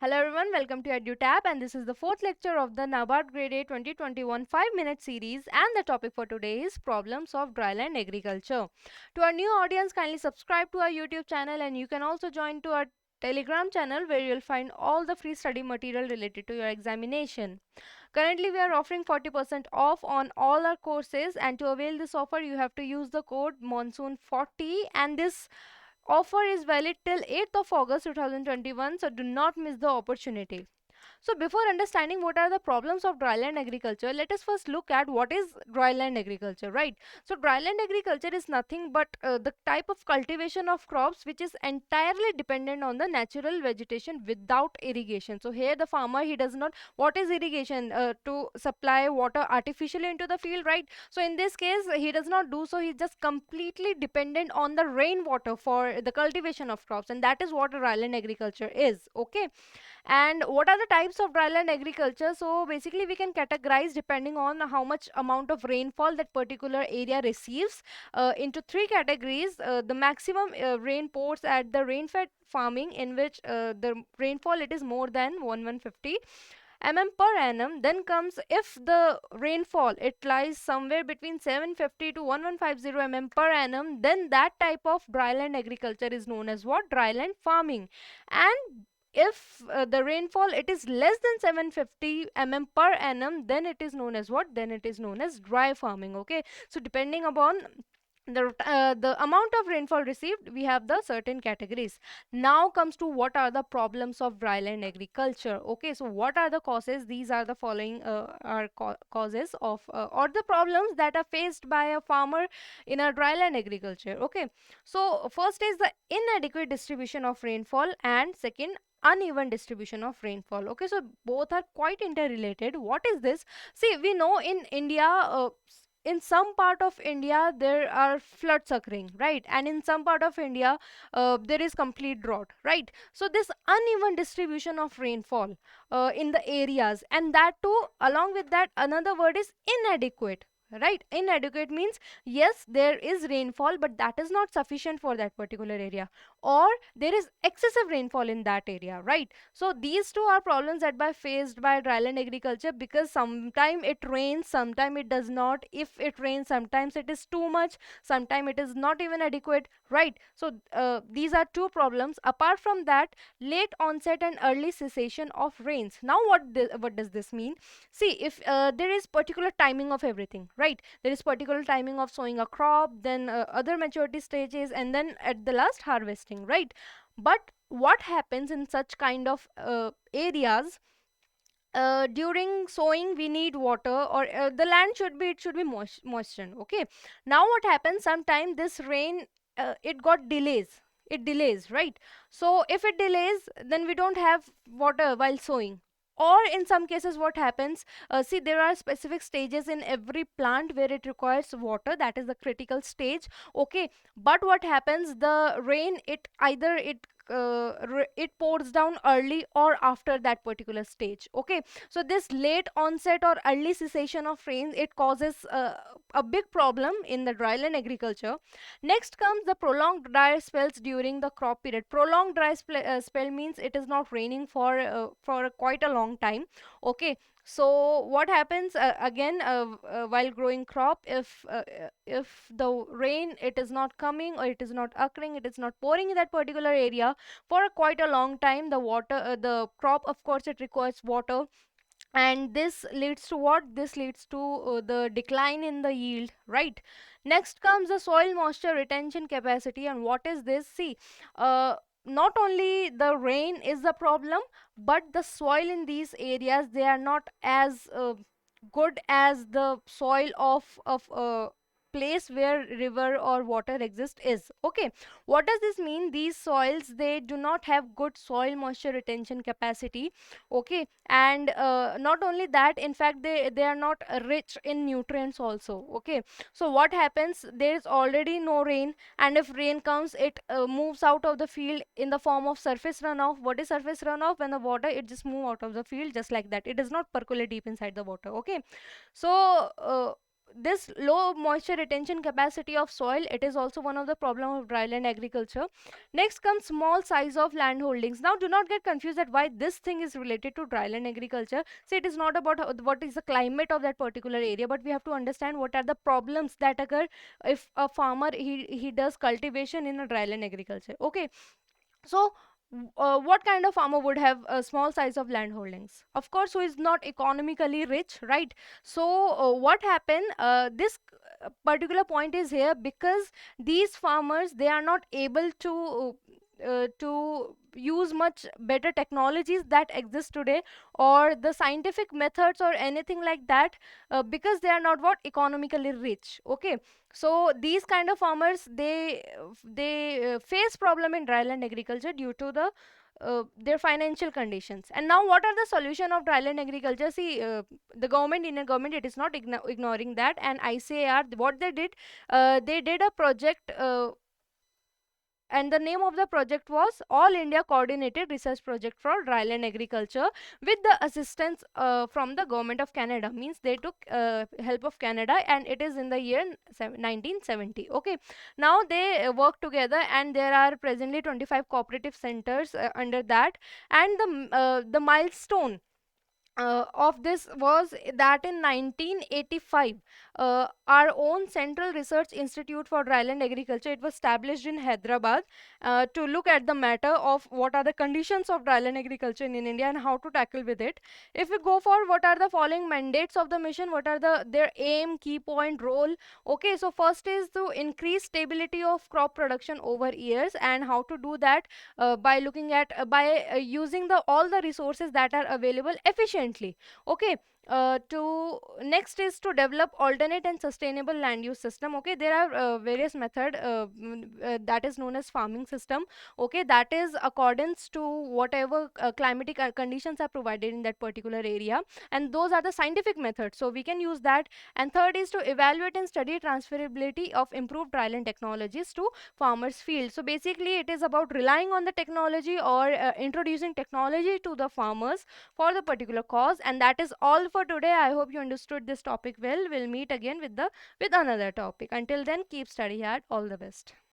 Hello everyone, welcome to EduTap, and this is the fourth lecture of the NABARD Grade A 2021 5-minute series, and the topic for today is problems of dryland agriculture. To our new audience, kindly subscribe to our YouTube channel, and you can also join to our Telegram channel where you'll find all the free study material related to your examination. Currently, we are offering 40% off on all our courses, and to avail this offer, you have to use the code monsoon40, and this offer is valid till 8th of August 2021, so do not miss the opportunity. So before understanding what are the problems of dryland agriculture, let us first look at what is dryland agriculture, right? So dryland agriculture is nothing but the type of cultivation of crops which is entirely dependent on the natural vegetation without irrigation. So here the farmer, he does not, what is irrigation? To supply water artificially into the field, right? So in this case, he does not do so. He's just completely dependent on the rainwater for the cultivation of crops, and that is what dryland agriculture is, okay? And what are the types of dryland agriculture? So basically we can categorize depending on how much amount of rainfall that particular area receives into three categories. The maximum rain pours at the rain-fed farming, in which the rainfall it is more than 1150 mm per annum. Then comes if the rainfall it lies somewhere between 750 to 1150 mm per annum, then that type of dryland agriculture is known as what? Dryland farming. And if the rainfall it is less than 750 mm per annum, then it is known as what? Then it is known as dry farming, okay? So depending upon the amount of rainfall received, we have the certain categories. Now comes to what are the problems of dryland agriculture, okay? So what are the causes? These are the following are causes of or the problems that are faced by a farmer in a dryland agriculture, okay? So first is the inadequate distribution of rainfall, and second, uneven distribution of rainfall, okay? So both are quite interrelated. What is this? See, we know in India, in some part of India there are floods occurring, right? And in some part of India there is complete drought, right? So this uneven distribution of rainfall in the areas, and that too, along with that, another word is inadequate, right? Inadequate means yes, there is rainfall, but that is not sufficient for that particular area, or there is excessive rainfall in that area, right? So these two are problems that by faced by dryland agriculture, because sometime it rains, sometime it does not. If it rains, sometimes it is too much, sometime it is not even adequate, right? So these are two problems. Apart from that, late onset and early cessation of rains. Now what does this mean? See, if there is particular timing of everything, right? There is particular timing of sowing a crop, then other maturity stages, and then at the last harvesting, right? But what happens in such kind of areas? During sowing we need water, or the land should be, it should be moistened, okay? Now what happens, sometime this rain it got delays, it delays, right? So if it delays, then we don't have water while sowing. Or in some cases what happens, see, there are specific stages in every plant where it requires water, that is the critical stage, okay? But what happens, the rain, it either it pours down early or after that particular stage, okay? So this late onset or early cessation of rain, it causes a big problem in the dryland agriculture. Next comes the prolonged dry spells during the crop period. Prolonged dry spell means it is not raining for quite a long time, okay? So what happens, again, while growing crop, if the rain it is not coming, or it is not occurring, it is not pouring in that particular area for quite a long time, the water, the crop, of course, it requires water, and this leads to what? This leads to the decline in the yield, right? Next comes the soil moisture retention capacity. And what is this? See, not only the rain is the problem, but the soil in these areas, they are not as good as the soil of place where river or water exists is, okay? What does this mean? These soils, they do not have good soil moisture retention capacity, okay? And not only that, in fact, they are not rich in nutrients also, okay? So what happens, there is already no rain, and if rain comes, it moves out of the field in the form of surface runoff. What is surface runoff? When the water, it just move out of the field just like that, it does not percolate deep inside the water, okay? So this low moisture retention capacity of soil, it is also one of the problem of dryland agriculture. Next comes small size of land holdings. Now do not get confused that why this thing is related to dryland agriculture. See, it is not about what is the climate of that particular area, but we have to understand what are the problems that occur if a farmer he does cultivation in a dryland agriculture. Okay, so what kind of farmer would have a small size of land holdings? Of course, who is not economically rich, right? So what happened, this particular point is here because these farmers, they are not able to use much better technologies that exist today, or the scientific methods or anything like that, because they are not what economically rich. Okay, so these kind of farmers, they face problem in dryland agriculture due to their financial conditions. And now what are the solution of dryland agriculture? See, the government, Indian government, it is not ignoring that, and ICAR, what they did a project, and the name of the project was All India Coordinated Research Project for Dryland Agriculture, with the assistance from the government of Canada. Means they took help of Canada, and it is in the year 1970. Okay, now they work together, and there are presently 25 cooperative centers under that. And the milestone of this was that in 1985, our own Central Research Institute for Dryland Agriculture, it was established in Hyderabad, to look at the matter of what are the conditions of dryland agriculture in India and how to tackle with it. If we go for what are the following mandates of the mission, what are their aim, key point, role? Okay, so first is to increase stability of crop production over years, and how to do that by looking at by using the all the resources that are available efficiently. Okay, to next is to develop alternate and sustainable land use system. Okay, there are various method, that is known as farming system. Okay, that is accordance to whatever climatic conditions are provided in that particular area, and those are the scientific methods, so we can use that. And third is to evaluate and study transferability of improved dryland technologies to farmers field. So basically it is about relying on the technology, or introducing technology to the farmers for the particular cause. And that is all for today. I hope you understood this topic well. We'll meet again with another topic. Until then, keep study hard. All the best.